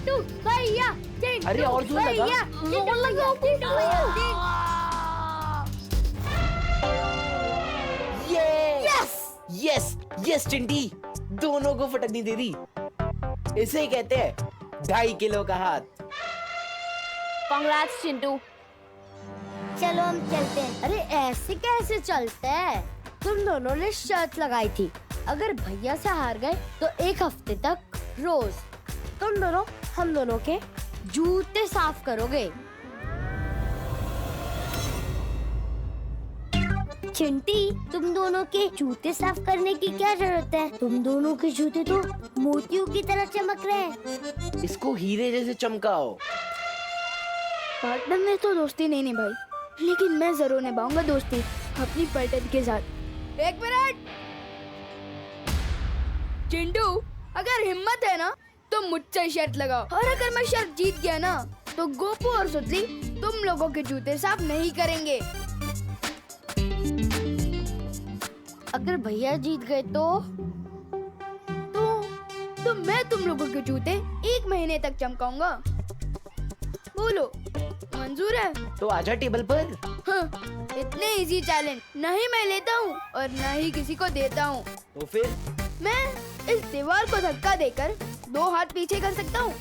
चिंटू भैया, चिंटू अरे और जोर लगा। भैया, जोर लगाओ चिंटू भैया। यस यस यस चिंटी, दोनों को फटकनी दे दी। इसे ही कहते हैं 2.5 किलो का हाथ। कांग्रेट्स चिंटू। चलो हम चलते हैं। अरे ऐसे कैसे चलते हैं? तुम दोनों ने शर्त लगाई थी, अगर भैया से हार गए तो 1 हफ्ते तक रोज तुम दोनों हम दोनों के जूते साफ करोगे। चिंटी, तुम दोनों के जूते साफ करने की क्या जरूरत है? तुम दोनों के जूते तो मोतियों की तरह चमक रहे हैं। इसको हीरे जैसे चमकाओ। पार्टनर में तो दोस्ती नहीं निभाई, लेकिन मैं जरूर निभाऊंगा दोस्ती अपनी पार्टनर के साथ। 1 मिनट चिंटू, अगर हिम्मत है ना तो मुझसे शर्त लगाओ, और अगर मैं शर्त जीत गया ना तो गोपू और सुतली तुम लोगों के जूते साफ नहीं करेंगे। अगर भैया जीत गए तो मैं तुम लोगों के जूते 1 महीने तक चमकाऊंगा। बोलो मंजूर है? तो आजा टेबल पर। हाँ, इतने इजी चैलेंज नहीं मैं लेता हूँ और न ही किसी को देता हूँ। तो फिर मैं इस दीवार को धक्का देकर 2 हाथ पीछे कर सकता हूँ।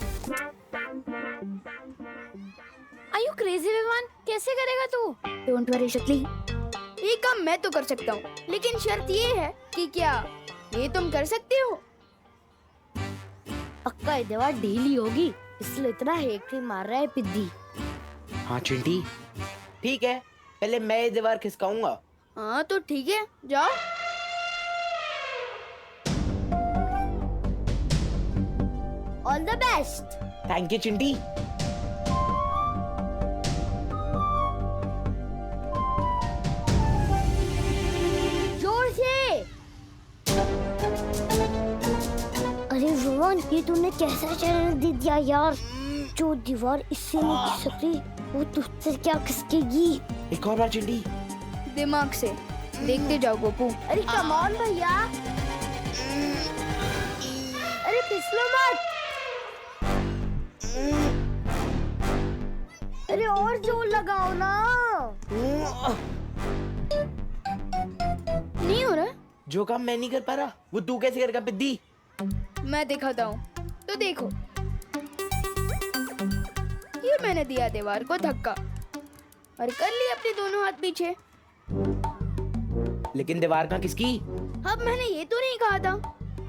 Are you crazy Vivaan? कैसे करेगा तू? Don't worry शक्ली, ये काम मैं तो कर सकता हूँ, लेकिन शर्त ये है कि क्या ये तुम कर सकते हो? पक्का ये दीवार ढीली होगी, इसलिए इतना हेक्टी मार रहा है पिद्दी। हाँ चिंटी, ठीक है, पहले मैं ये दीवार खिसकाऊंगा। हाँ तो ठीक है, जाओ। All the best. Thank you Chinti. जोर से। अरे रोहन, ये तूने कैसा चैलेंज दे दिया यार? जो दीवार इससे नहीं खिसकती वो तुझसे क्या खिसकेगी? एक और बार चिंटी। दिमाग से देखते जाओ गोपू। अरे कम ऑन भैया। अरे फिसलो मत। अरे और जोर लगाओ ना। नहीं हो रहा? जो काम मैं नहीं कर पा रहा वो तू कैसे करेगा पिद्दी? मैं दिखाता हूँ, तो देखो। ये मैंने दिया दीवार को धक्का और कर ली अपने दोनों हाथ पीछे। लेकिन दीवार कहाँ किसकी? अब मैंने ये तो नहीं कहा था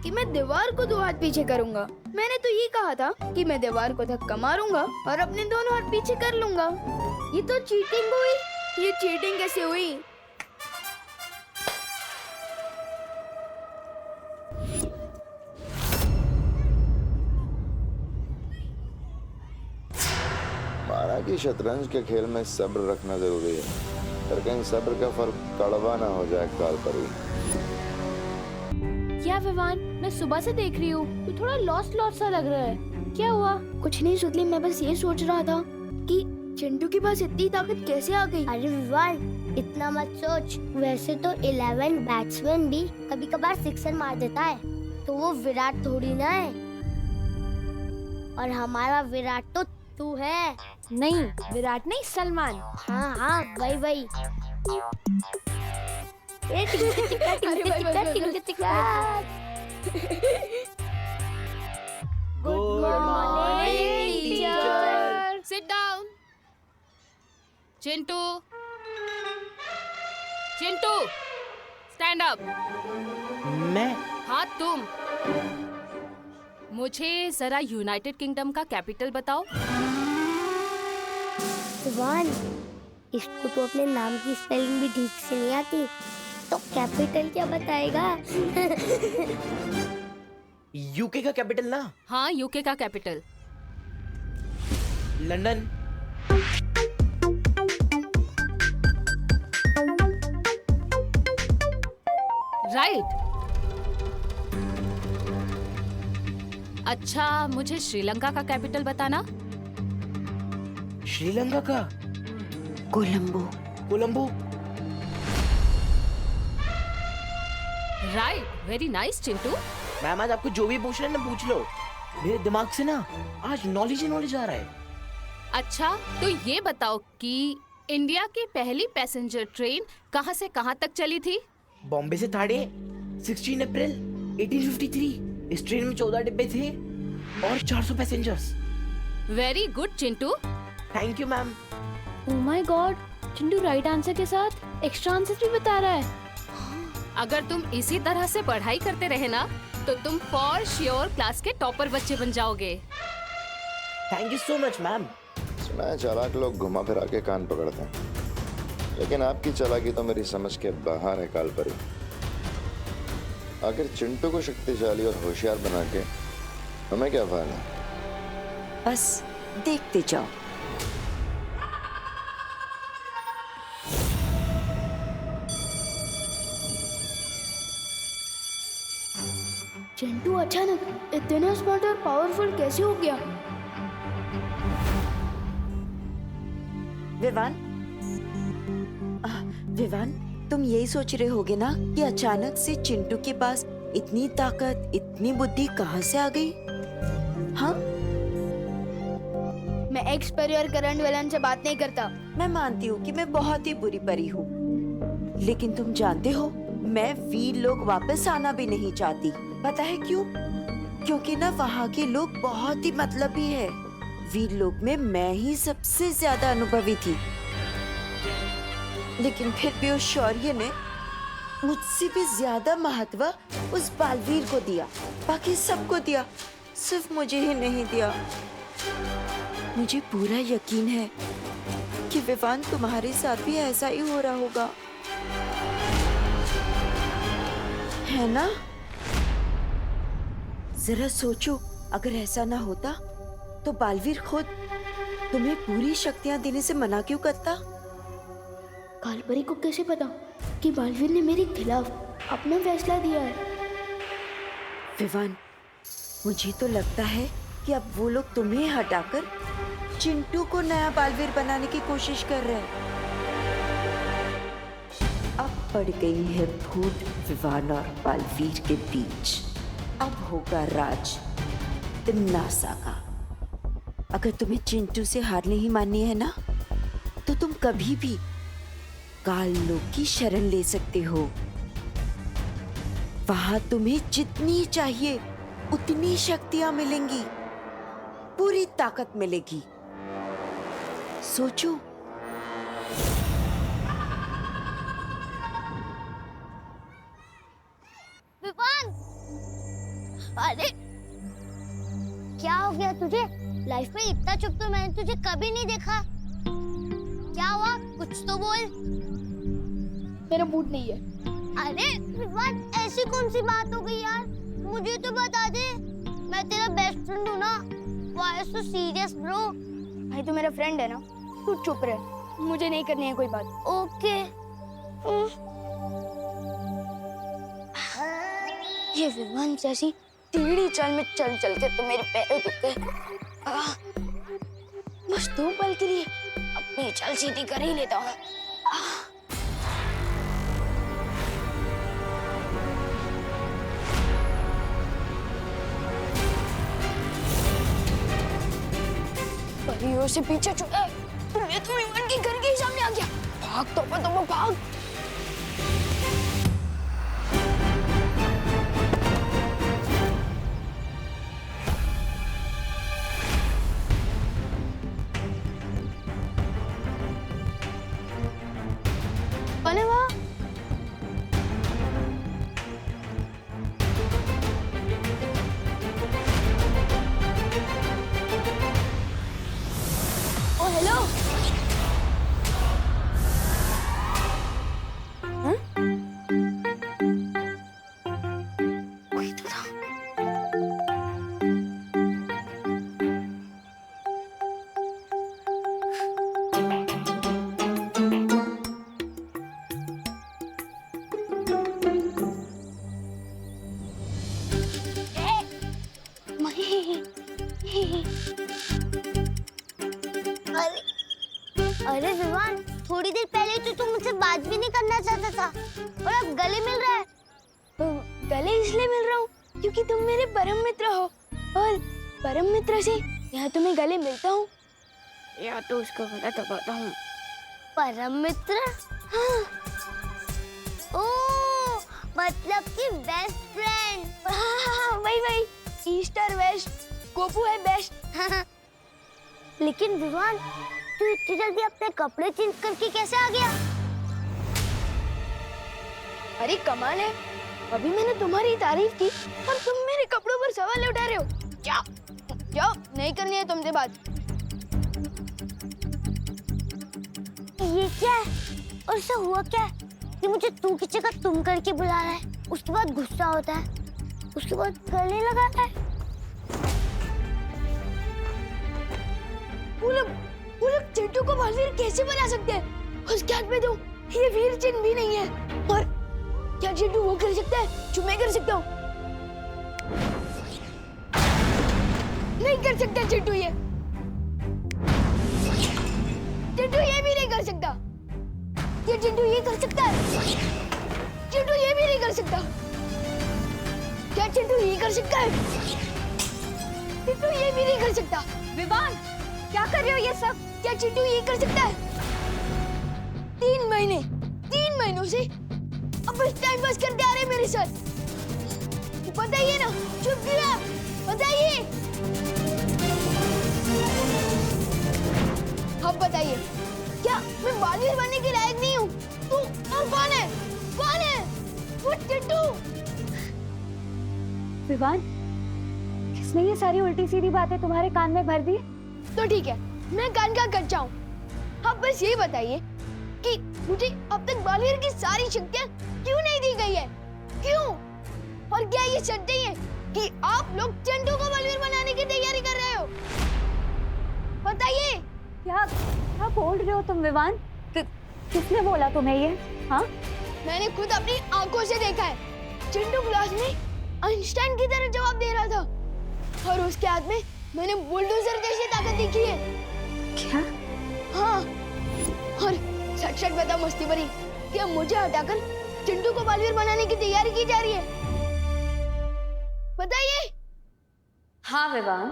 कि मैं दीवार को 2 हाथ पीछे करूंगा। मैंने तो ये कहा था कि मैं दीवार को धक्का मारूंगा और अपने दोनों हाथ पीछे कर लूंगा। ये तो चीटिंग हुई। ये चीटिंग कैसे हुई? माना कि शतरंज के खेल में सब्र रखना जरूरी है, पर कहीं सब्र का फल कड़वा ना हो जाए काल पर ही। क्या विवान, मैं सुबह से देख रही हूँ, तू थोड़ा लॉस्ट सा लग रहा है। क्या हुआ? कुछ नहीं सुतली, मैं बस ये सोच रहा था कि चिंटू के पास इतनी ताकत कैसे आ गई। अरे विवान, इतना मत सोच। वैसे तो 11 बैट्समैन भी कभी कभार सिक्सर मार देता है, तो वो विराट थोड़ी ना है। और हमारा विराट तो तू है। नहीं, विराट नहीं, सलमान। हाँ हाँ, वही। Good morning teacher. Sit down. Chintu, Chintu, stand up. मैं? हाँ तुम। मुझे जरा यूनाइटेड किंगडम का कैपिटल बताओ। विवान, इसको तो अपने नाम की स्पेलिंग भी ठीक से नहीं आती, तो कैपिटल क्या बताएगा? यूके का कैपिटल ना? हाँ, यूके का कैपिटल। लंदन। राइट। अच्छा, मुझे श्रीलंका का कैपिटल बताना। श्रीलंका का? Colombo. Colombo. Right, very nice Chintu. Ma'am आज आपको जो भी पूछना है ना पूछ लो। मेरे दिमाग से ना आज नॉलेज ही नॉलेज आ रहा है। अच्छा, तो ये बताओ कि इंडिया की पहली पैसेंजर ट्रेन कहाँ से कहाँ तक चली थी? बॉम्बे से थाड़े 16 अप्रैल 1853। इस ट्रेन में 14 डिब्बे थे और 400 passengers. Very good Chintu. Thank you ma'am. Oh my God, Chintu right answer के साथ एक्स्ट्रा आंसर भी बता रहा है। अगर तुम इसी तरह से पढ़ाई करते रहे ना तो तुम फॉर श्योर क्लास के टॉपर बच्चे बन जाओगे। Thank you so much ma'am. सुना है चालाक लोग घुमा फिरा के कान पकड़ते हैं, लेकिन आपकी चालाकी तो मेरी समझ के बाहर है काल परी। आखिर चिंटू को शक्तिशाली और होशियार बना के हमें क्या फायदा? बस देखते जाओ। चिंटू अचानक इतना स्मार्ट और पावरफुल कैसे हो गया? विवान, तुम यही सोच रहे होगे ना कि अचानक से चिंटू के पास इतनी ताकत, इतनी बुद्धि कहाँ से आ गई? हाँ, मैं एक्स परी और करंट विलन से बात नहीं करता। मैं मानती हूँ कि मैं बहुत ही बुरी परी हूँ, लेकिन तुम जानते हो मैं वीर लोग वापस आना भी नहीं चाहती। पता है क्यों? क्योंकि ना वहाँ के लोग बहुत ही मतलबी है। वीर लोग में मैं ही सबसे ज्यादा अनुभवी थी, लेकिन फिर भी उस शौर्य ने मुझसे भी ज्यादा महत्व उस बालवीर को दिया। बाकी सबको दिया, सिर्फ मुझे ही नहीं दिया। मुझे पूरा यकीन है कि विवान तुम्हारे साथ भी ऐसा ही हो रहा होगा, है ना? जरा सोचो, अगर ऐसा ना होता तो बालवीर खुद तुम्हें पूरी शक्तियां देने से मना क्यों करता? कालपरी को कैसे पता कि बालवीर ने मेरे खिलाफ अपना फैसला दिया है? विवान, मुझे तो लगता है कि अब वो लोग तुम्हें हटाकर चिंटू को नया बालवीर बनाने की कोशिश कर रहे हैं। अब पड़ गई है फूट विवान और बालवीर के बीच। अब होगा राज तिम्नासा का। अगर तुम्हें चिंटू से हार नहीं माननी है ना, तो तुम कभी भी काल लोक की शरण ले सकते हो। वहां तुम्हें जितनी चाहिए उतनी शक्तियां मिलेंगी, पूरी ताकत मिलेगी। सोचो। विवान, अरे क्या हो गया तुझे? लाइफ में इतना चुप तो मैंने तुझे कभी नहीं देखा। क्या हुआ? कुछ तो बोल। मेरा मूड नहीं है। अरे विवान, ऐसी कौन सी बात हो गई यार? मुझे तो बता दे, मैं तेरा बेस्ट फ्रेंड हूँ ना। Why so serious bro? भाई तो मेरा फ्रेंड है ना, तू चुप रह, मुझे नहीं करनी है कोई बात। ओके। ये विमान जैसी टेढ़ी चाल में चल चल के तो मेरे पैर दुख गए। बस 2 पल के लिए अपनी चाल सीधी कर ही लेता हूँ। परियों से पीछे छुड़ा, मैं तो विमान के घर के ही सामने आ गया। भाग तो भाग। अरे वाह, ओ हेलो। वही तो था। अरे विवान, थोड़ी देर पहले तो तुम मुझसे बात भी नहीं करना चाहता था और अब गले मिल रहा है। गले इसलिए मिल रहा हूँ क्योंकि तुम मेरे परम मित्र हो और परम मित्र से या तो मैं गले मिलता हूँ या तो उसको गला दबाता हूँ। परम मित्र? हाँ। ओ, मतलब कि बेस्ट फ्रेंड। हाँ, वही ईस्टर वेस्ट, गोपू है बेस्ट। लेकिन विवान, तू इतनी जल्दी अपने कपड़े चेंज करके कैसे आ गया? अरे कमाल है, अभी मैंने तुम्हारी तारीफ की और तुम मेरे कपड़ों पर सवाल उठा रहे हो। जाओ, नहीं करनी है तुमसे बात। ये क्या है? और इससे हुआ क्या है कि मुझे तू की जगह तुम करके बुला रहा है, उसके बाद गुस्सा होता है, उसके बाद गले लगाता है। वो लोग चिंटू को बलवीर कैसे बना सकते हैं? उसके हाथ में तो ये वीर चिन्ह भी नहीं है। और क्या चिंटू वो कर सकता है जो मैं कर सकता हूँ? नहीं कर सकता चिंटू ये। चिंटू ये भी नहीं कर सकता। ये चिंटू ये कर सकता है? चिंटू ये भी नहीं कर सकता। क्या चिंटू ये कर सकता है? चिंटू ये भी नहीं कर सकता। विवान, क्या कर रहे हो ये सब? क्या चिंटू ये कर सकता है? 3 महीनों से अब बस टाइम पास करते आ रहे हैं मेरे साथ। बताइए ना, चुप क्यों है? बताइए। अब बताइए, क्या मैं बालिश बनने के लायक नहीं हूँ? तू और कौन है? कौन है? वो चिंटू। विवान, किसने ये सारी उल्टी सीधी बातें तुम्हारे कान में भर दी? तो ठीक है, मैं कान का कच्चा हूँ। अब बस ये बताइए कि मुझे अब तक बालियर की सारी शक्तियाँ क्यों नहीं दी गई है? क्यों? और क्या ये सच नहीं है कि आप लोग चिंटू को बालियर बनाने की तैयारी कर रहे हो? बताइए। क्या बोल रहे हो तुम विवान? किसने बोला तुम्हें ये? हाँ, मैंने खुद अपनी आंखों से देखा है। चिंटू क्लास में आइंस्टाइन की तरह जवाब दे रहा था और उसके हाथ में मैंने बुलडोजर जैसी ताकत देखी है। क्या? हाँ, और सच बता मस्ती भरी, क्या मुझे हटाकर चिंटू को बालवीर बनाने की तैयारी की जा रही है? बताइए। हाँ विवान,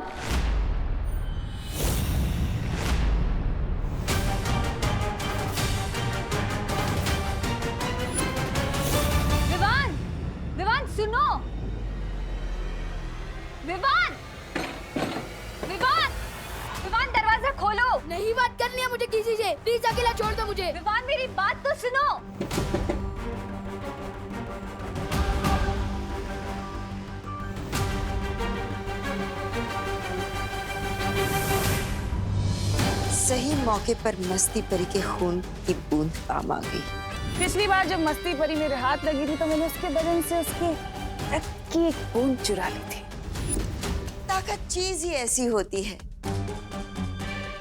विवान सुनो। विवान दरवाजा खोलो। नहीं बात करनी है मुझे किसी से, प्लीज अकेला छोड़ दो मुझे। विवान मेरी बात तो सुनो। सही मौके पर मस्ती परी के खून की बूंद काम आ गई। पिछली बार जब मस्ती परी मेरे हाथ लगी थी तो मैंने उसके बदन से उसकी रक्त की एक बूंद चुरा ली थी। ताकत चीज ही ऐसी होती है,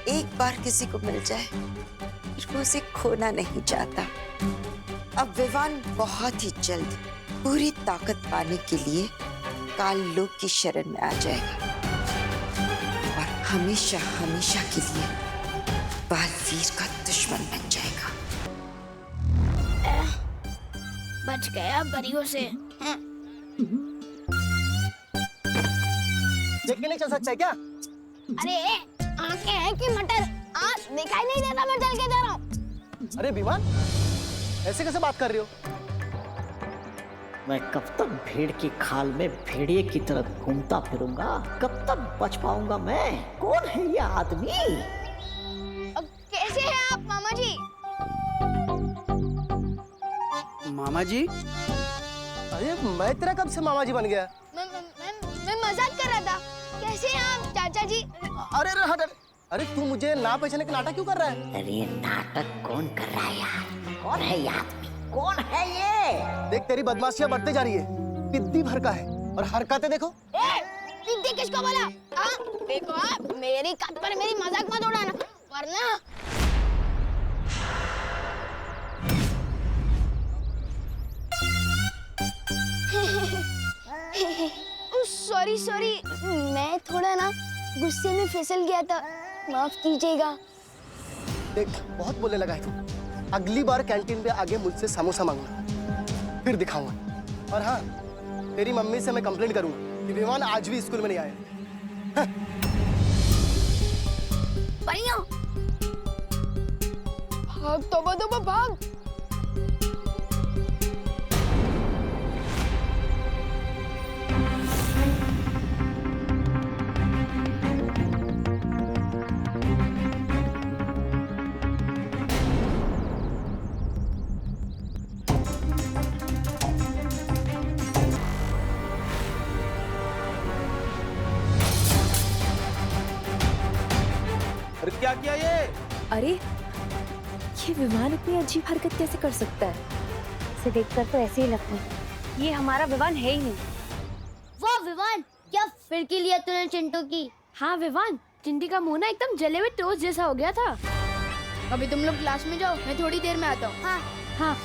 एक बार किसी को मिल जाए फिर वो उसे खोना नहीं चाहता। अब विवान बहुत ही जल्द पूरी ताकत पाने के लिए काल लोक की शरण में आ जाएगा और हमेशा हमेशा के लिए बालवीर का दुश्मन बन जाएगा। बच गया परियों से। देख के नहीं चल सकता है क्या? अरे आंखें हैं कि मटर? आंख दिखाई नहीं देता, मैं चल के जा रहा हूँ। अरे विमान, ऐसे कैसे बात कर रही हो? मैं कब तक भेड़ की खाल में भेड़िए की तरह घूमता फिरूंगा? कब तक बच पाऊंगा मैं? कौन है ये आदमी? कैसे हैं आप मामा जी? मामा जी? अरे मैं तेरा कब से मामा जी बन गया? मैं मजाक कर रहा था। कैसे हैं आप चाचा जी? अरे हट हट। अरे तू मुझे ना पहचाने का नाटक क्यों कर रहा है? अरे नाटक कौन कर रहा है यार? कौन है ये आदमी? कौन है ये? देख तेरी बदमाशियां बढ़ते जा रही है, पिद्दी भर का है और हरकतें देखो। पिद्दी किसको बोला? देखो मेरी कद पर मेरी मजाक मत उड़ाना वरना। सॉरी, मैं थोड़ा ना गुस्से में फिसल गया था, माफ कीजिएगा। देख बहुत बोलने लगा है तू। अगली बार कैंटीन पे आगे मुझसे समोसा मांगना, फिर दिखाऊंगा। और हाँ, तेरी मम्मी से मैं कंप्लेंट करूंगा कि विमान आज भी स्कूल में नहीं आया। परियां भाग, तोबा तोबा भाग। अरे क्या किया ये? अरे ये विमान इतनी अजीब हरकत कैसे कर सकता है? इसे देखकर तो ऐसे ही लगता है ये हमारा विमान है ही नहीं। वो विवान क्या फिरकी लिया तूने चिंटू की? हाँ विमान, चिंटी का मुंह ना एकदम जले हुए टोस्ट जैसा हो गया था। अभी तुम लोग क्लास में जाओ, मैं थोड़ी देर में आता हूँ। हाँ हाँ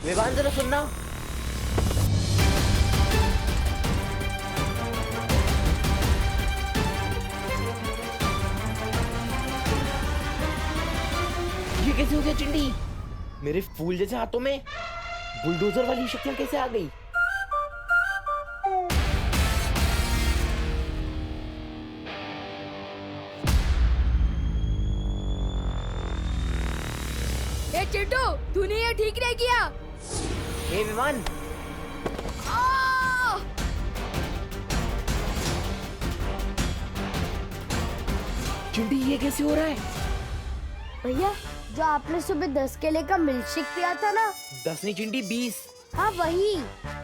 विवान जरा सुनना। ये कैसे हो गया चिंटी? मेरे फूल जैसे हाथों में बुलडोजर वाली शक्तियां कैसे आ गई? ए चिंटू, तूने ये ठीक नहीं किया। हे विमान, आ! चिंटी ये कैसे हो रहा है? भैया, जो आपने सुबह 10 केले का मिल्कशेक पिया था ना, 10 नहीं चिंटी 20। हाँ वही,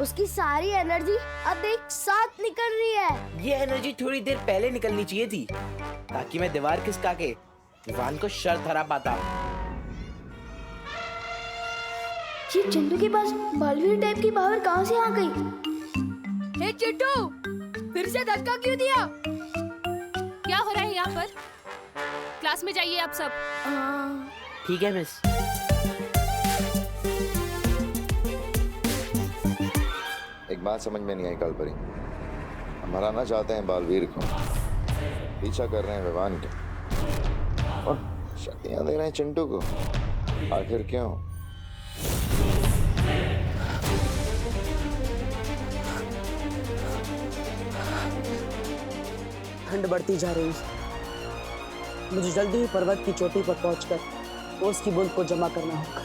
उसकी सारी एनर्जी अब एक साथ निकल रही है। ये एनर्जी थोड़ी देर पहले निकलनी चाहिए थी, ताकि मैं दीवार खिसका के विवान को शर्त हरा पाता। ये चिंटू के पास बालवीर टाइप की पावर कहाँ से आ गई? हे चिंटू, फिर से धक्का क्यों दिया? क्या हो रहा है यहाँ पर? क्लास में जाइए आप सब। ठीक है मिस। एक बात समझ में नहीं आई कालपरी, हम हराना चाहते हैं बालवीर को, पीछा कर रहे हैं विवान के और शक्तियां दे रहे हैं चिंटू को। आखिर क्यों? ठंड बढ़ती जा रही है। मुझे जल्दी ही पर्वत की चोटी पर पहुंचकर ओस की बूंद को जमा करना होगा।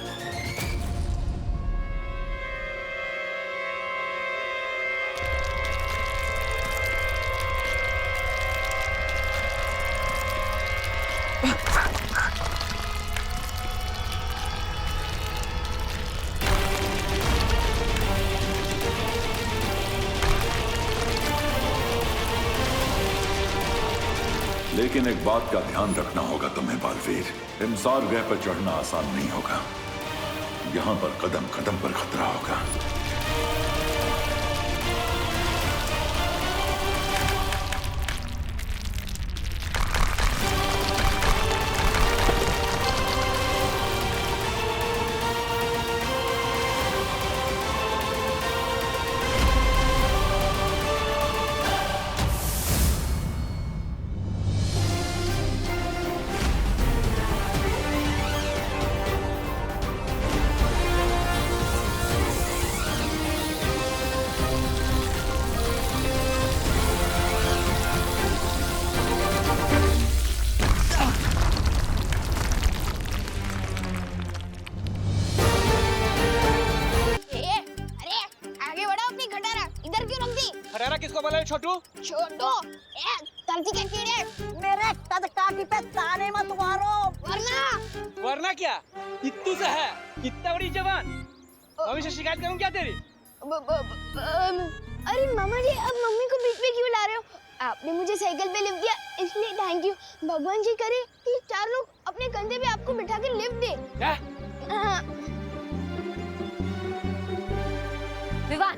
लेकिन एक बात का ध्यान रखना होगा तुम्हें बालवीर, हिमसार ग्रह पर चढ़ना आसान नहीं होगा। यहाँ पर कदम कदम पर खतरा होगा। किसको बोला छोटू? छोटू, धरती के कीड़े मेरे कद काठी पे ताने मत मारो। वरना क्या? इत्तू से है, कितना बड़ी जवान। मम्मी से शिकायत करूं क्या तेरी? अरे मामा जी, अब मम्मी को बीच में क्यों ला रहे हो? आपने मुझे साइकिल पे लिफ्ट दिया, इसलिए थैंक यू। भगवान जी करे कि 4 लोग अपने कंधे पे आपको बिठा के लिफ्ट दे। क्या? विवान,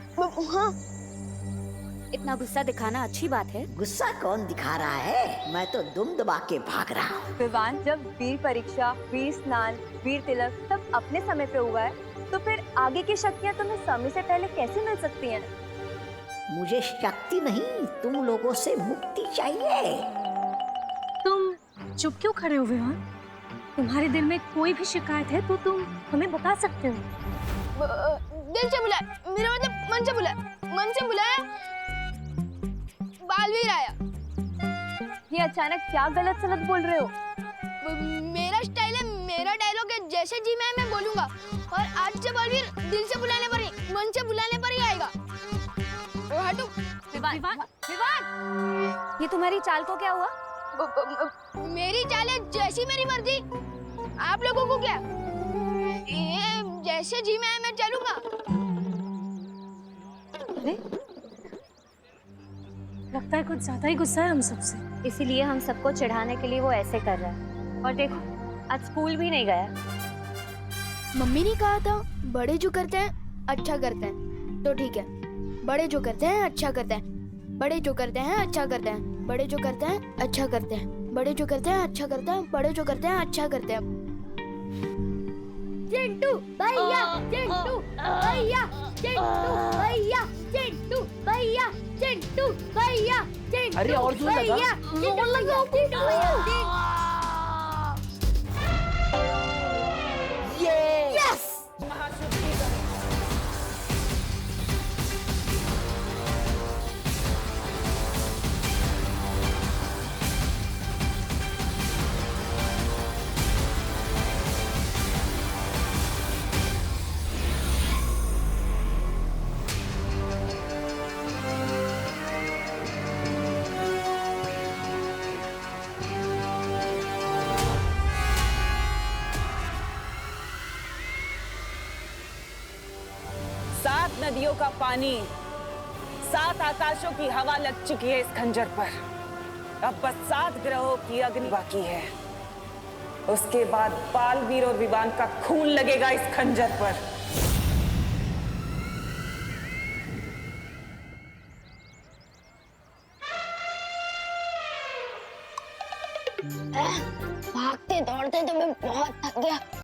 हाँ, इतना गुस्सा दिखाना अच्छी बात है? गुस्सा कौन दिखा रहा है? मैं तो दुम दबा के भाग रहा हूँ। विवान, जब वीर परीक्षा, वीर स्नान, वीर तिलक सब अपने समय पे हुआ है, तो फिर आगे की शक्तियाँ तुम्हें समय से पहले कैसे मिल सकती हैं? मुझे शक्ति नहीं, तुम लोगों से मुक्ति चाहिए। तुम चुप क्यों खड़े हो विवान? तुम्हारे दिल में कोई भी शिकायत है तो तुम हमें बता सकते हो। दिल से बुलाया, मेरा मतलब मन से बुलाया। बालवीर आया। ये ये अचानक क्या गलत सलत बोल रहे हो? मेरा स्टाइल है, मेरा डायलॉग है, जैसे जी मैं बोलूंगा। और आज से बलवीर दिल से बुलाने पर ही, मन से बुलाने पर ही आएगा। ओ हटो। विवान, ये तुम्हारी चाल को क्या हुआ? मेरी चाल है जैसी मेरी मर्जी। आप लोगों को क्या? ये जैसे जी मैं चलूंगा। अरे लगता है कुछ ज्यादा ही गुस्सा है हम सबसे। इसीलिए हम सबको चिढ़ाने के लिए वो ऐसे कर रहा है। और देखो, आज स्कूल भी नहीं गया। मम्मी ने कहा था बड़े जो करते हैं अच्छा करते हैं, तो ठीक है। बड़े जो करते हैं अच्छा करते हैं, बड़े जो करते हैं अच्छा करते हैं, बड़े जो करते हैं अच्छा करते हैं, बड़े जो करते हैं अच्छा करते हैं, बड़े जो करते हैं अच्छा करते हैं। चिंटू भैया, चिंटू भैया, चिंटू भैया, चिंटू भैया, चिंटू भैया, चिंटू। अरे और जोर लगा। यस। सात नदियों का पानी, सात आकाशों की हवा लग चुकी है इस खंजर पर। अब बस 7 ग्रहों की अग्नि बाकी है। उसके बाद बालवीर और विवान का खून लगेगा इस खंजर पर। भागते दौड़ते तो मैं बहुत थक गया।